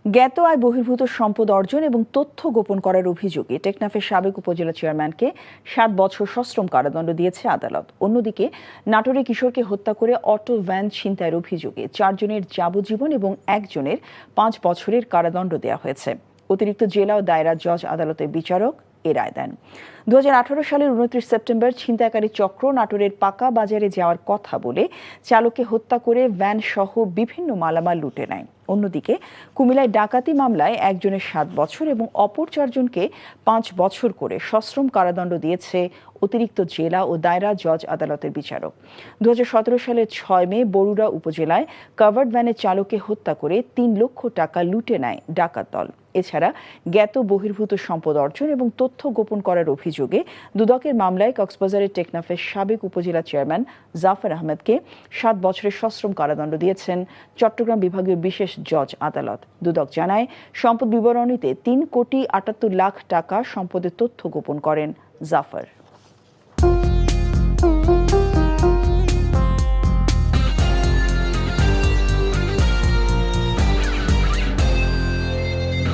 জ্ঞাত আয় বহির্ভূত সম্পদ অর্জন এবং তথ্য গোপন করার অভিযোগে টেকনাফের সাবেক উপজেলা চেয়ারম্যানকে ৭ বছর সশ্রম কারাদণ্ড দিয়েছে আদালত। অন্যদিকে নাটোরে কিশোরকে হত্যা করে অটো ভ্যান ছিনতাইয়ের অভিযোগে ৪ জনের যাবজ্জীবন এবং ১ জনের ৫ বছরের কারাদণ্ড দেওয়া হয়েছে। অতিরিক্ত জেলা ও দায়রা জজ আদালতের বিচারক এ রায় দেন। ২০১৮ সালের ২৯ সেপ্টেম্বর ছিনতাইকারী চক্র নাটোরের পাকা বাজারে যাওয়ার কথা বলে চালককে হত্যা করে ভ্যান সহ বিভিন্ন মালামাল লুটে নেয়। অন্যদিকে কুমিল্লায় ডাকাতি মামলায় একজনের ৭ বছর এবং অপর ৪ জনকে ৫ বছর করে সশ্রম কারাদণ্ড দিয়েছে অতিরিক্ত জেলা ও দায়রা জজ আদালতের বিচারক। ২০১৭ সালের ৬ মে বরুড়া উপজেলায় কাভার্ড ভ্যানের চালককে হত্যা করে ৩ লক্ষ টাকা লুটে নেয় ডাকাত দল। এছাড়া জ্ঞাত বহির্ভূত সম্পদ অর্জন এবং তথ্য গোপন করার অভিযোগে দুদকের মামলায় কক্সবাজারের টেকনাফের সাবেক উপজেলা চেয়ারম্যান জাফর আহমেদকে ৭ বছরের সশ্রম কারাদণ্ড দিয়েছেন চট্টগ্রাম বিভাগীয় বিশেষ জজ আদালত। দুদক জানায়, সম্পদ বিবরণীতে ৩ কোটি ৭৮ লাখ টাকা সম্পদের তথ্য গোপন করেন জাফর।